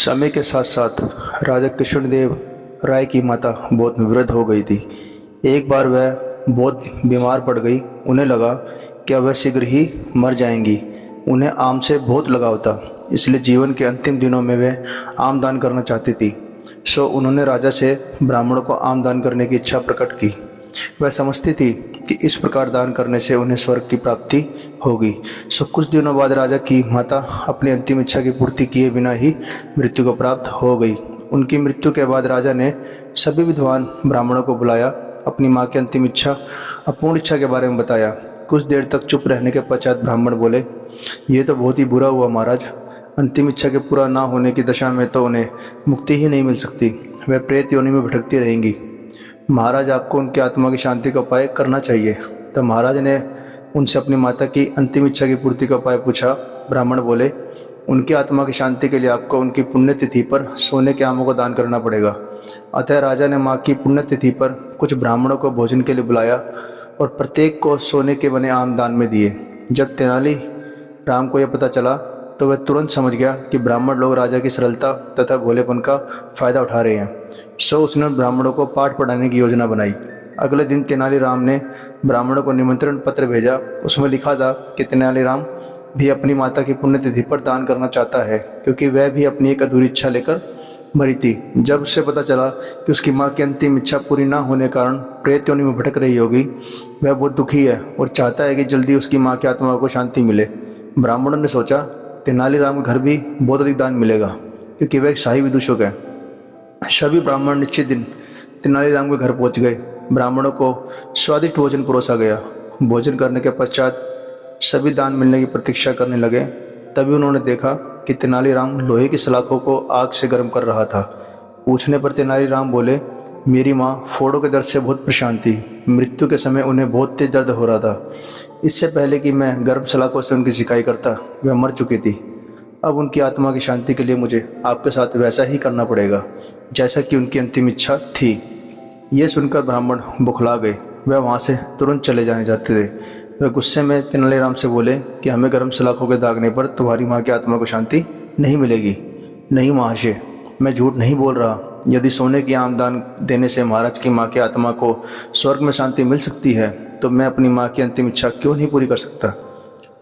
समय के साथ साथ राजा कृष्णदेव राय की माता बहुत वृद्ध हो गई थी। एक बार वह बहुत बीमार पड़ गई। उन्हें लगा कि अब वह शीघ्र ही मर जाएंगी। उन्हें आम से बहुत लगाव था, इसलिए जीवन के अंतिम दिनों में वह आम दान करना चाहती थी। सो उन्होंने राजा से ब्राह्मणों को आम दान करने की इच्छा प्रकट की। वह समझती थी कि इस प्रकार दान करने से उन्हें स्वर्ग की प्राप्ति होगी। सो कुछ दिनों बाद राजा की माता अपनी अंतिम इच्छा की पूर्ति किए बिना ही मृत्यु को प्राप्त हो गई। उनकी मृत्यु के बाद राजा ने सभी विद्वान ब्राह्मणों को बुलाया, अपनी माँ की अंतिम इच्छा, अपूर्ण इच्छा के बारे में बताया। कुछ देर तक चुप रहने के पश्चात ब्राह्मण बोले, ये तो बहुत ही बुरा हुआ महाराज। अंतिम इच्छा के पूरा ना होने की दशा में तो उन्हें मुक्ति ही नहीं मिल सकती। वह प्रेत योनि में भटकती रहेंगी। महाराज, आपको उनकी आत्मा की शांति का उपाय करना चाहिए। तब महाराज ने उनसे अपनी माता की अंतिम इच्छा की पूर्ति का उपाय पूछा। ब्राह्मण बोले, उनकी आत्मा की शांति के लिए आपको उनकी पुण्यतिथि पर सोने के आमों को दान करना पड़ेगा। अतः राजा ने माँ की पुण्यतिथि पर कुछ ब्राह्मणों को भोजन के लिए बुलाया और प्रत्येक को सोने के बने आम दान में दिए। जब तेनाली राम को यह पता चला तो वह तुरंत समझ गया कि ब्राह्मण लोग राजा की सरलता तथा भोलेपन का फायदा उठा रहे हैं। सो उसने ब्राह्मणों को पाठ पढ़ाने की योजना बनाई। अगले दिन तेनालीराम ने ब्राह्मणों को निमंत्रण पत्र भेजा। उसमें लिखा था कि तेनालीराम भी अपनी माता की पुण्यतिथि पर दान करना चाहता है, क्योंकि वह भी अपनी एक अधूरी इच्छा लेकर मरी थी। जब उसे पता चला कि उसकी माँ की अंतिम इच्छा पूरी ना होने के कारण प्रेत योनि में भटक रही होगी, वह बहुत दुखी है और चाहता है कि जल्दी उसकी माँ की आत्मा को शांति मिले। ब्राह्मणों ने सोचा, तेनालीराम के घर भी बहुत अधिक दान मिलेगा, क्योंकि वह एक शाही विदूषक है। सभी ब्राह्मण निश्चित दिन तेनालीराम के घर पहुंच गए। ब्राह्मणों को स्वादिष्ट भोजन परोसा गया। भोजन करने के पश्चात सभी दान मिलने की प्रतीक्षा करने लगे। तभी उन्होंने देखा कि तेनालीराम लोहे की सलाखों को आग से गर्म कर रहा था। पूछने पर तेनालीराम बोले, मेरी माँ फोड़ों के दर्द से बहुत परेशान थी। मृत्यु के समय उन्हें बहुत तेज दर्द हो रहा था। इससे पहले कि मैं गर्म सलाखों से उनकी सिकाई करता, वह मर चुकी थी। अब उनकी आत्मा की शांति के लिए मुझे आपके साथ वैसा ही करना पड़ेगा जैसा कि उनकी अंतिम इच्छा थी। ये सुनकर ब्राह्मण बुखला गए। वह वहाँ से तुरंत चले जाने जाते थे। वह गुस्से में तेनालीराम से बोले कि हमें गर्म सलाखों के दागने पर तुम्हारी माँ की आत्मा को शांति नहीं मिलेगी। नहीं महाशय, मैं झूठ नहीं बोल रहा। यदि सोने की आमदान देने से महाराज की माँ की आत्मा को स्वर्ग में शांति मिल सकती है, तो मैं अपनी माँ की अंतिम इच्छा क्यों नहीं पूरी कर सकता।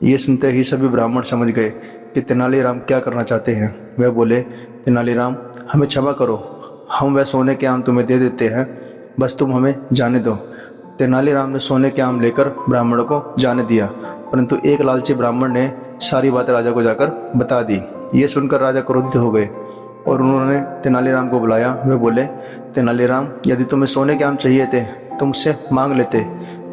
ये सुनते ही सभी ब्राह्मण समझ गए कि तेनालीराम क्या करना चाहते हैं। वह बोले, तेनालीराम, हमें क्षमा करो, हम वह सोने के आम तुम्हें दे देते हैं, बस तुम हमें जाने दो। तेनालीराम ने सोने के आम लेकर ब्राह्मणों को जाने दिया, परंतु एक लालची ब्राह्मण ने सारी बातें राजा को जाकर बता दी। ये सुनकर राजा क्रोधित हो गए और उन्होंने तेनालीराम को बुलाया। वे बोले, तेनालीराम, यदि तुम्हें सोने के आम चाहिए थे तो मुझसे मांग लेते।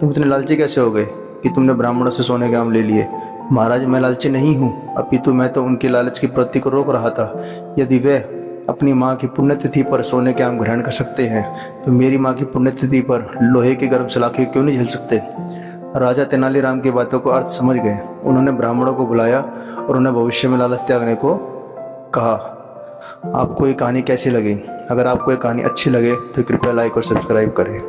तुम इतने लालची कैसे हो गए कि तुमने ब्राह्मणों से सोने के आम ले लिए। महाराज, मैं लालची नहीं हूँ, अपितु मैं तो उनकी लालच की प्रवृत्ति को रोक रहा था। यदि वे अपनी माँ की पुण्यतिथि पर सोने के आम ग्रहण कर सकते हैं, तो मेरी माँ की पुण्यतिथि पर लोहे की गर्म सलाखें क्यों नहीं झेल सकते। राजा तेनालीराम की बातों को अर्थ समझ गए। उन्होंने ब्राह्मणों को बुलाया और उन्हें भविष्य में लालच त्यागने को कहा। आपको ये कहानी कैसी लगी? अगर आपको ये कहानी अच्छी लगे तो कृपया लाइक और सब्सक्राइब करें।